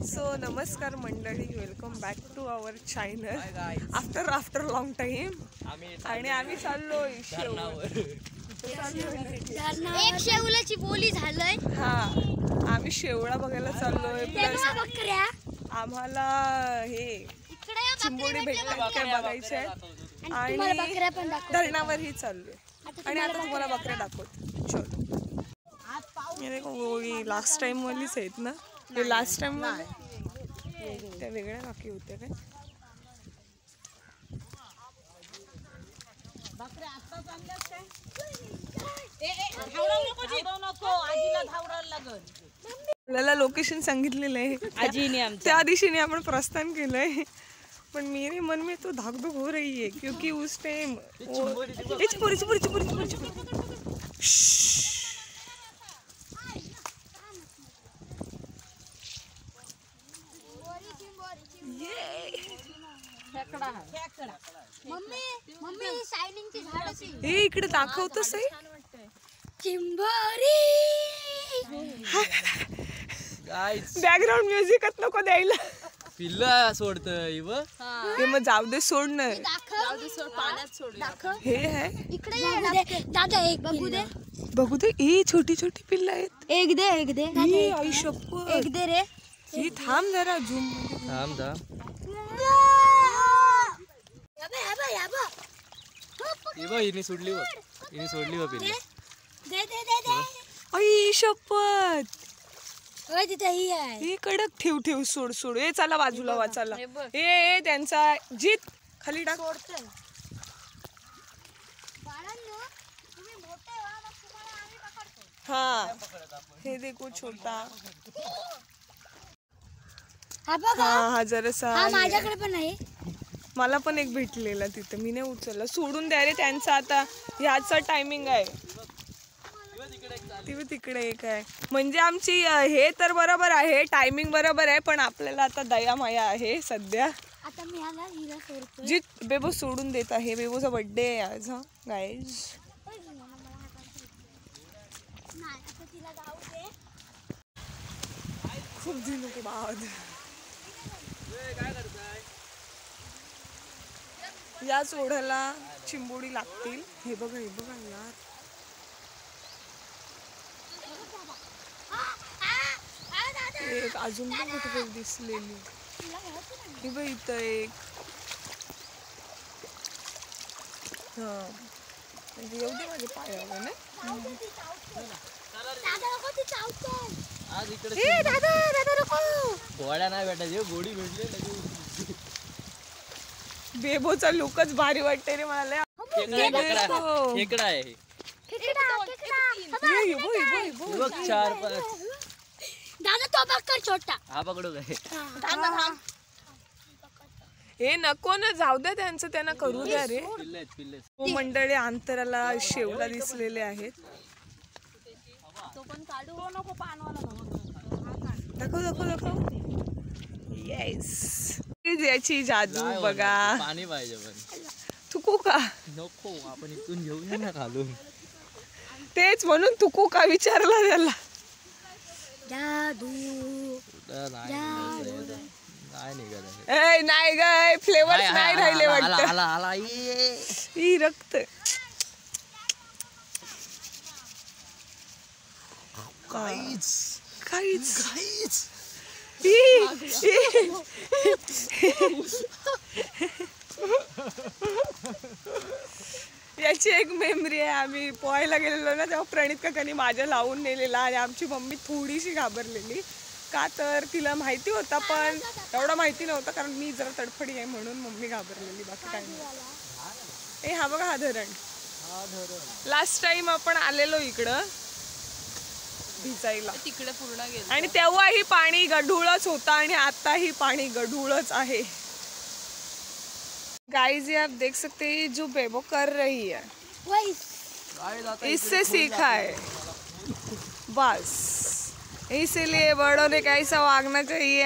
So नमस्कार मंडळी, welcome back to our channel after long time. आणि आम्ही चाललोय एक शेवलाची बोली झालंय. हा, आम्ही शेवळा बघायला चाललोय. आम्हाला हे चिंबोडी भेटतात काय बघायचे आणि धरणावरही चाललोय. आणि आता तुम्हाला बकऱ्या दाखवतो. चलो. ये लास्ट टाइम वालीच आहेत ना? ते लास्ट टाइम त्या वेगळ्या बाकी होत्या काय? आपल्याला लोकेशन सांगितलेलं आहे, त्या दिशेने आपण प्रस्थान केलंय. पण मेरे मन में तो धाक धूक हो रही है क्योंकि उस टाइम हे इकडे दाखवतोस चिंबोरी. बॅकग्राऊंड म्युझिकच नको द्यायला. पिल्ला सोडतय ते मग जाऊ दे, सोड ना. हे आहे इकडे दादा एक बघू दे. बघू दे. ही छोटी छोटी पिल्ला आहेत. एक दे आई शप्पथ. एक दे रे. ही थांब जरा, झूम थांब हिने सोडली पिल्ला. आई शप्पथ. तिथे ही आहे. ही कडक ठेव सोड. ए चला बाजूला वा, चला. ए त्यांचा जीत खाली टाक. हा, हे देखो छोटा. हा जरासा. माझ्याकडे पण आहे. मला पण एक भेटलेला तिथे, मी नाही उचलला. सोडून द्या रे त्यांचा, आता ह्याचा टायमिंग आहे. तिकडे एक आहे. म्हणजे आमची हे तर बरोबर आहे, टायमिंग बरोबर आहे, पण आपल्याला आता दया माया आहे सध्या. आता मी हिला सोडतो. जी बेबो सोडून देत आहे. बेबोचा बर्थडे आहे आज. हा गाईज, खूप दिनों के बाद या ओढ्याला चिंबोडी लागतील. हे बघा यार. एक अजून पण कुठे दिसलेली. हे बघ इथं एक. हा, म्हणजे येऊ दे माझ्या पायावर ना. आज इकडे दादा नको. गोड्या नाही भेटायचे, गोडी भेटले. बेबोचा लुकच भारी वाटते रे मला. खेकडा आहे. 4-5. दादा तो पकड छोटा. हा पकडू काय? हे नको ना, जाऊ द्या त्यांचं, त्यांना करू द्या रे. पिल्ले मंडळी अंतराला शेवला दिसलेले आहेत. दाखव. येस, याची जादू बघा. पाणी पाहिजे पण थुकू का नको, आपण इथून घेऊन ना खालून. तेच म्हणून थुकू का विचारला त्याला. जादू नाही ग, फ्लेवर नाही राहिले वाटतं. आला ही रक्त. काहीच. याची एक मेमरी आहे. आम्ही पोहायला गेलेलो ना, तेव्हा प्रणित काकांनी माझ्या लावून नेलेला आणि आमची मम्मी थोडीशी घाबरलेली. का तर तिला माहिती होता, पण एवढं माहिती नव्हतं, कारण मी जरा तडफडी आहे म्हणून मम्मी घाबरलेली, बाकी काही नाही. हा बघा, हा धरण. लास्ट टाइम आपण आलेलो इकडं भिजायला, तिकडे पूर्ण गेलो, आणि तेव्हाही पाणी गढूळच होता आणि आताही पाणी गढूळच आहे. गाइस, ये आप देख सकते हैं, जो बेबो कर रही है इससे सीखा है बस. इसीलिए बड़ों ने कैसा वागना चाहिए.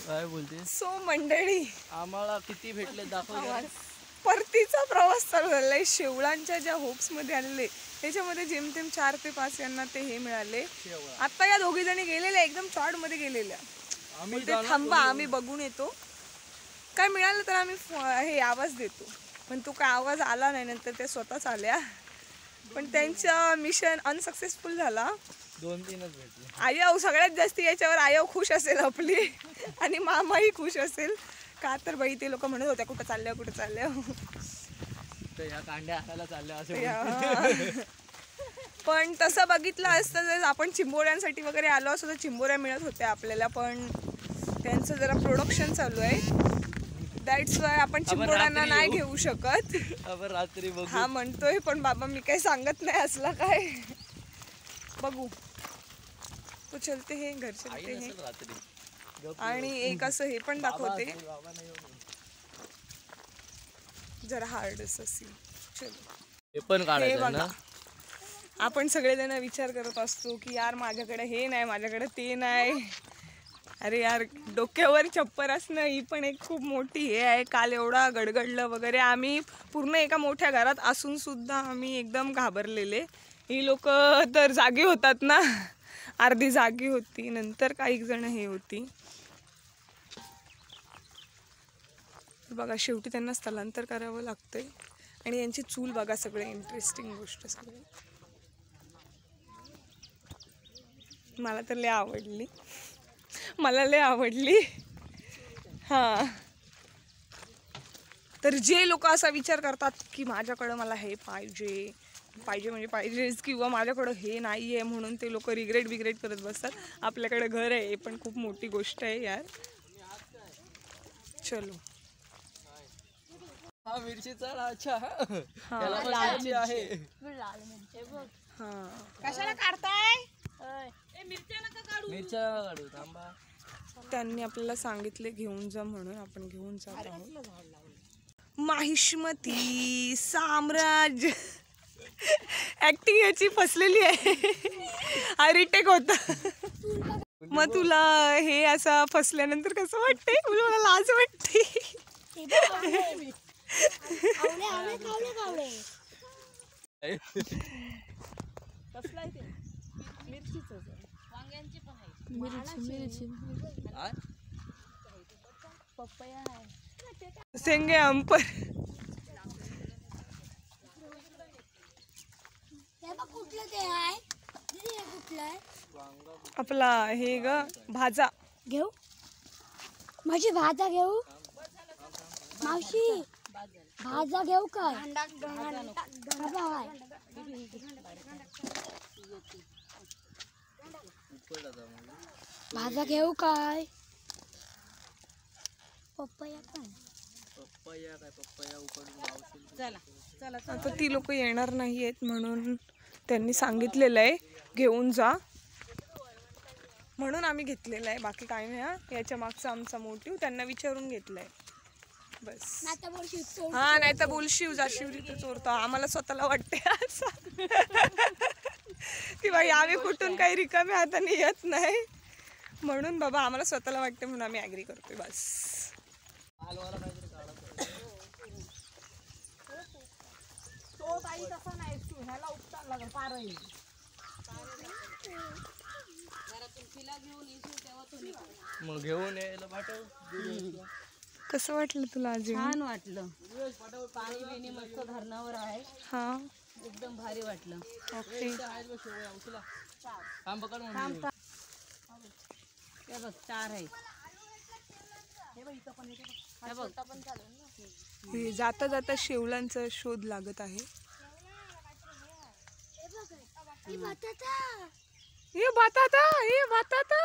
काय बोलते. सो मंडळी, आम्हाला किती भेटले दाखव. परतीचा प्रवास चालू झालाय. शेवळांच्या ज्या होप्स मध्ये आलेले त्याच्यामध्ये जेमतेम 4 ते 5 यांना ते हे मिळाले. आता या दोघी जणी गेलेल्या एकदम शॉर्ट मध्ये गेलेल्या. ते थांबा आम्ही बघून येतो, काय मिळालं तर आम्ही हे आवाज देतो. पण तो काय आवाज आला नाही, नंतर ते स्वतःच आल्या. पण त्यांचा मिशन अनसक्सेसफुल झाला. 2-3च भेटले. आयव सगळ्यात जास्त याच्यावर आयव खुश असेल आपली, आणि मामाही खुश असेल का तर बाई ते लोक म्हणत होत्या कुठं चालल्या कुठं चालल्या. तर या कांड्या आणायला चालल्या असं. पण तसं बघितलं असतं जर आपण चिंबोऱ्यांसाठी वगैरे आलो असतो तर चिंबोऱ्या मिळत होत्या आपल्याला. पण त्यांचं जरा प्रोडक्शन चालू आहे, दॅट्स वाय आपण चिंबोऱ्यांना नाही घेऊ शकत. रात्री बघू. हा म्हणतोय पण बाबा मी काही सांगत नाही असला काय. बघू तो चलते हे घर चलते हे. आणि एक असं हे पण दाखवते जरा हार्डच असेल. चलो हे पण हे काढायचं बघा, ना. आपण सगळेजण विचार करत असतो की यार माझ्याकडे हे नाही, माझ्याकडे ते नाही. अरे यार डोक्यावर चप्पर असणं ही पण एक खूप मोठी हे आहे. काल एवढा गडगडलं वगैरे, आम्ही पूर्ण एका मोठ्या घरात असून सुद्धा आम्ही एकदम घाबरलेले. ही लोक तर जागी होतात ना, अर्धी जागी होती, नंतर काही जण हे होती. बघा शेवटी त्यांना स्थलांतर करावं लागतंय. आणि यांची चूल बघा, सगळे इंटरेस्टिंग गोष्ट सगळे. मला तर लय आवडली, मला लय आवडली. हां, तर जे लोक असा विचार करतात की माझ्याकडं मला हे पाहिजे पाहिजे म्हणजे पाहिजेच, किंवा माझ्याकडं हे नाही आहे म्हणून ते लोक रिग्रेट करत बसतात. आपल्याकडे घर आहे हे पण खूप मोठी गोष्ट आहे यार. चलो हा मिरचीचा अच्छा. त्याला पण मिरची आहे. हां कशाला काढताय? मिरच्या काढू थांबा. त्यांनी आपल्याला सांगितले घेऊन जा म्हणून आपण घेऊन जात आहोत. माहिष्मती साम्राज्य ऍक्टिंग याची फसलेली आहे. हा रिटेक होता. मग तुला हे असं फसल्यानंतर कसं वाटते? मला लाज वाटते. सेंगे अंपर कुठलं ते आहे? कुठलं आहे? आपला हे ग भाजा घेऊ, माझी भाजा घेऊ. मावशी भाजा घेऊ काय? भाजा घेऊ काय? पप्पाया पण. आता ती लोक येणार नाहीयेत म्हणून त्यांनी सांगितलेलं आहे घेऊन जा म्हणून आम्ही घेतलेलं आहे. बाकी काही नाही. हा याच्या मागचा आमचा मोटिव्ह त्यांना विचारून घेतलाय बस. हा नाही तर बोल शिव जा, शिवरी तर चोरतो. आम्हाला स्वतःला वाटते की बाई आम्ही कुठून काही रिकाम्या हाताने येत नाही म्हणून बाबा आम्हाला स्वतःला वाटते म्हणून आम्ही ॲग्री करतोय बस. मग घेऊन यायला पाठव. कसं वाटलं तुला अजून? छान वाटलं. पाणी बिणी मस्त धरणावर आहे. हा एकदम भारी वाटलं. ओके. हे बघ 4 आहे. हे बघ हे जाता जाता शेवलांचा शोध लागत आहे. ये बटाटा, ये बटाटा.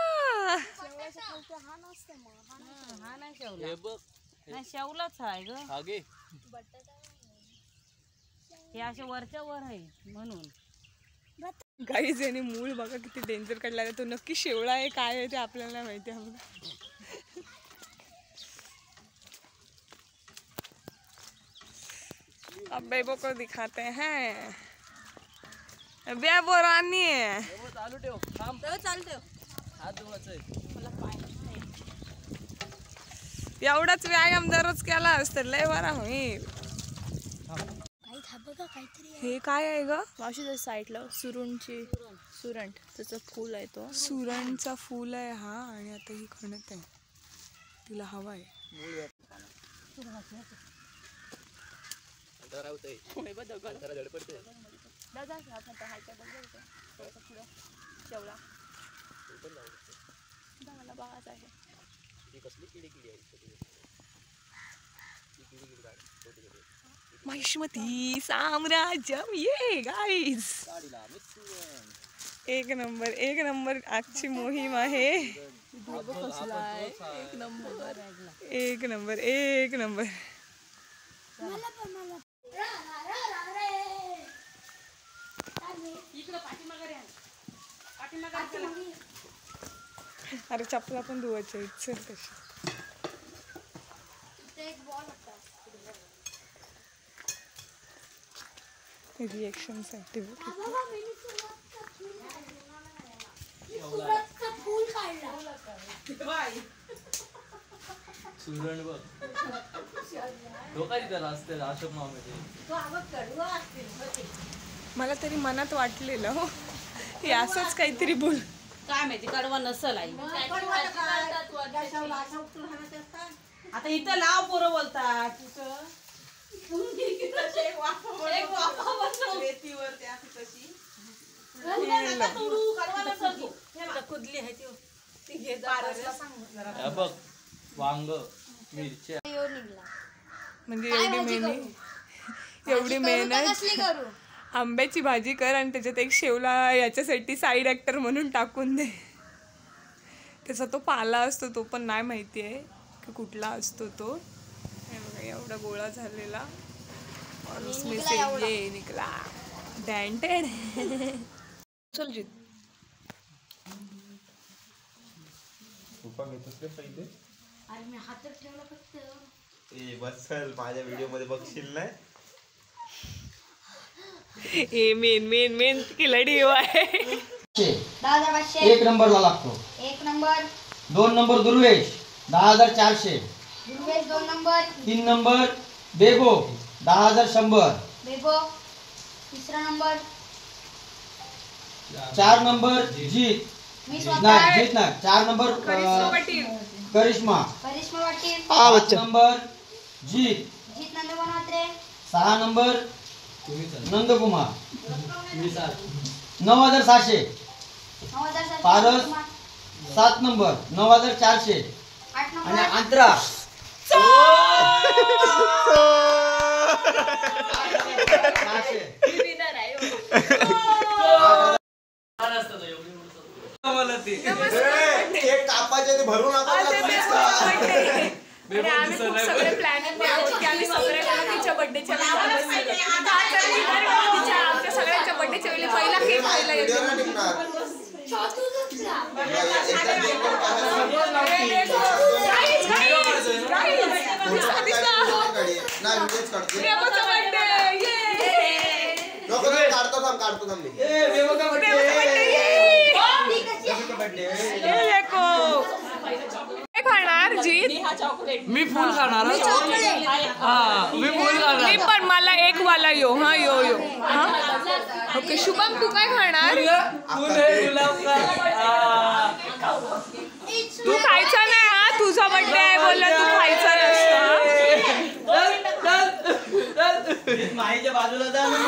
हा नाही शेवला. हे बघ नाही शेवलाच आहे ग. हा घे. हे असे वरच्या वर आहे म्हणून. गाईज याने मूळ बघा किती डेंजर काढला. तो नक्की शेवळा आहे काय आहे ते आपल्याला नाही माहिती. अब बेबो को दिखाते हैं. बेबो रानी है. चालू ठेव. थांब. चालू ठेव. हात धुवायचा आहे. एवढाच व्यायाम दररोज केला असतं लय बरा होईल. काही थांबत हे काय आहे ग? मावशीच्या साईडला सुरंट त्याचं फूल आहे तो. सुरणचा फूल आहे हा. आणि आता ही खणत आहे, तिला हवा आहे. महिष्मती साम्राज्यम ये गाईज. एक नंबर आजची मोहीम आहे. एक नंबर. अरे चपला पण धुवायच्या इच्छा तशी. रिएक्शन साठी सुरण बघ असते अशोक मामेचे. मला तरी मनात वाटलेलं हो हे असंच काहीतरी बोल. काय माहिती कडवा नसल आई. आता इथं लाव पोरं बोलतात. बघ वांग मिरच्या म्हणजे एवढी मेहनत. आंब्याची भाजी कर आणि त्याच्यात एक शेवला याच्यासाठी साईड ऍक्टर म्हणून टाकून दे. त्याचा तो पाला असतो तो पण नाही माहिती आहे की कुठला असतो तो. हे बघा एवढा गोळा झालेला और उसमें से ये निकला डॅन्टेड. चल जीत. अरे मी हातात ठेवला फक्त. ए बस चल माझ्या व्हिडिओ मध्ये बघशील नाही. ए मेन खिलाडी हुआ है. 10,500 एक नंबरला लागतो. 1 number. 2 number Durvesh 10,400. Durvesh 2 number. 3 number Bego 10,100. Bego. 3रा नंबर. 4 नंबर जीत. मी स्वतः. नाही जीत नाही. 4 number Karishma. Karishma Patil. 5 number Jeet. Jeet Nandkumar Mhatre. 6 number Nandkumar. 9,700. 9,700. Paras 7 number 9,400. 8 आणि नंबर. अंतरा केक कापायचे ते भरून सगळे प्लॅनिंग की आम्ही सगळे तिच्या बर्थडेच्या आमच्या सगळ्यांच्या बर्थडेच्या वेळी पहिला केक खायला येतो. खाणार जीत. मी फुल खाणार. मी फुल खाणार. मी पण मला एक वाला यो. हा यो हा ओके. शुभम तू काय खाणार? तू खायचा नाही हा. तुझा बर्थडे आहे बोलला तू खायचा नसतो. माईच्या बाजूला जा ना.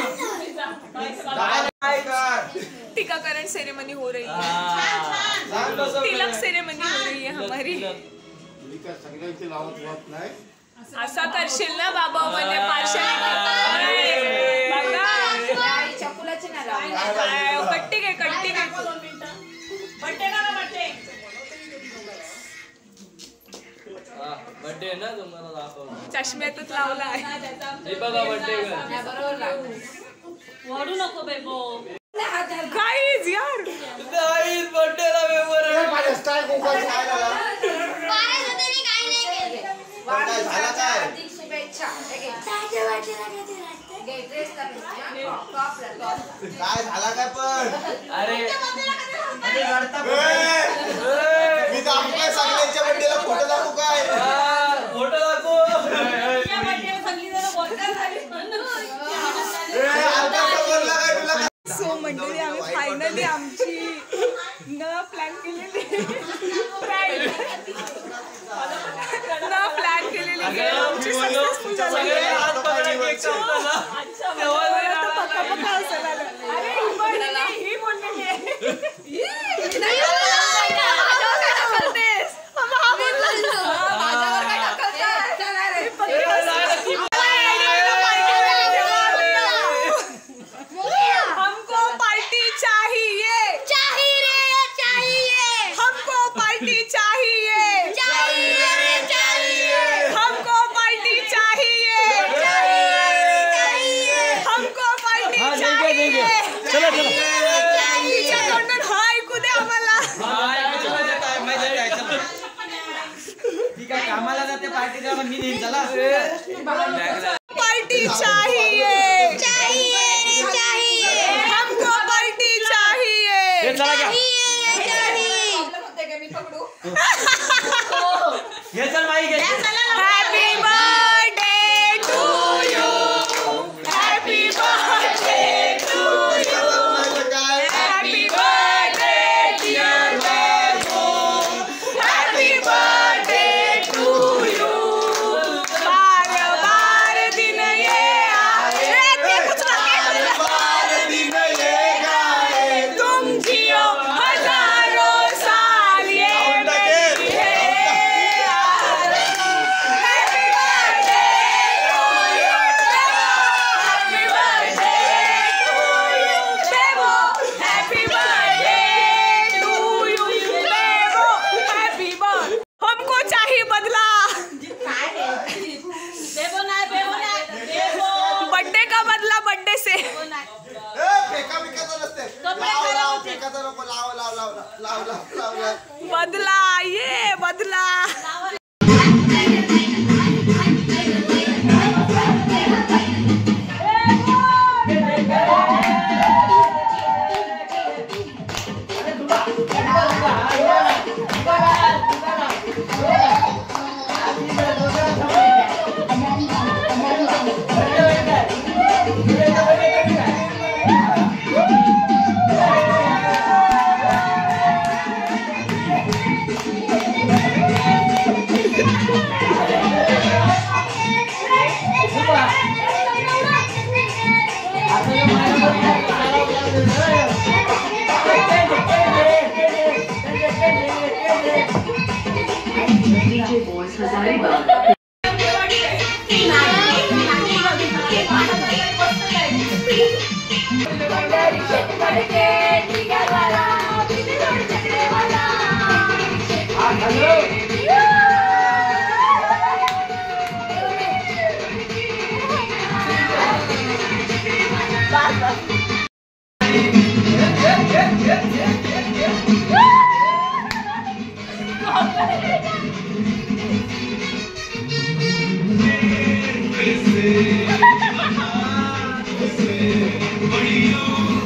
टीकाकरण सेरेमनी हो रही है. तिलक सेरेमनी हो रही है हमारी. असा करशील ना बाबा म्हणजे कट्टी घे बर्थडे ना तुम्हाला दाखव. चष्म्यातच लावला आहे. हे बघा बर्थडे वाढू नको बेबो. गाईज यार बर्थडेला पेपर काय झाला काय पण. अरे मी दाखवू काय सगळ्यांच्या बड्डेला फोटो दाखवू काय. फोटो दाखव. फायनली आमची न प्लॅन केलेली आमची सक्सेसफुल झाली. पक्का असेल ही बोललेली हमको पार्टी चाहिए हमको पार्टी चाहिए हमको पार्टी चाहिए हमको पार्टी चाहिए. चला चला तिच्याकडून हा ऐकू दे आम्हाला. ठीक आहे कामाला जाते पार्टी द्या मी देईन चला. पार्टी चाहिए हमको पार्टी चाहिए. चला क्या हे चल माई घे. Happy birthday to you happy birthday to you happy birthday dear Bebu happy birthday to you. बार बार दिन ये आए तुम जियो हजारों साल ये मेरी है. Happy birthday to you, Happy birthday to you, Bebo. Happy birthday to you, Bebo. Happy birthday. हमको चाहिए बदला. बर्थडे का बदला बर्थडे से. बदला ये बदला.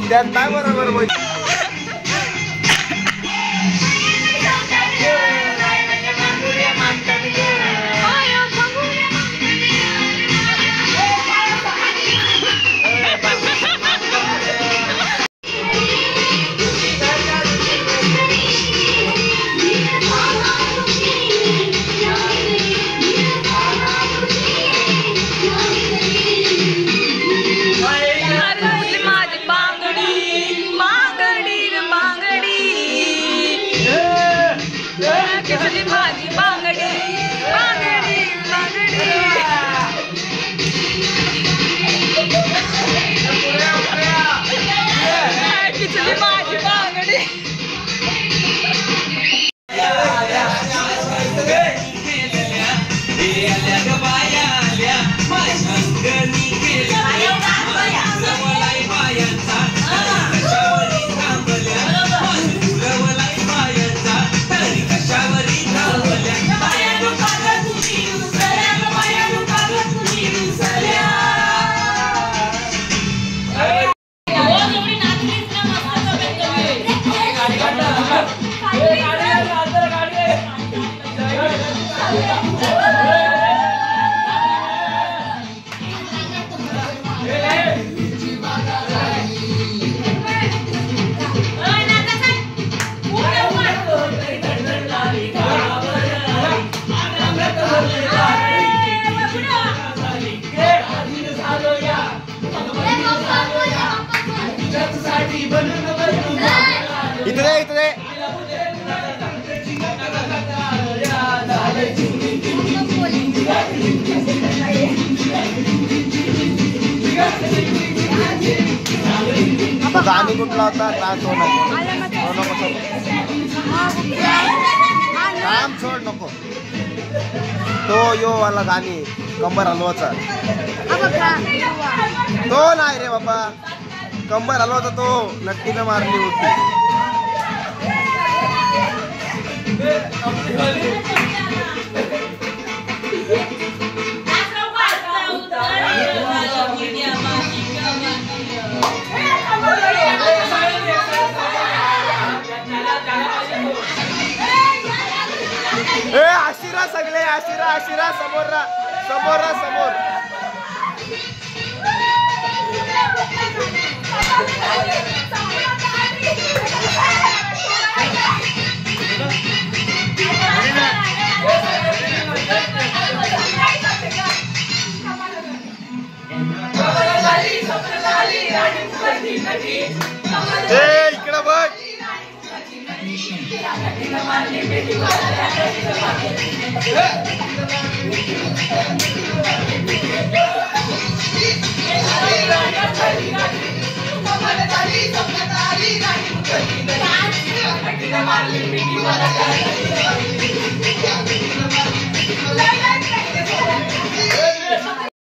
त्यात काय बरोबर बोल. गाणी कुठला होता काम सोड नको तो यो वाला गाणी कंबर हलवाचा तो नाही रे बाबा कंबर हलवाचा तो नक्कीनं मारली होती आशिरा सगळे आशिरा समोर समोर इकडं बघ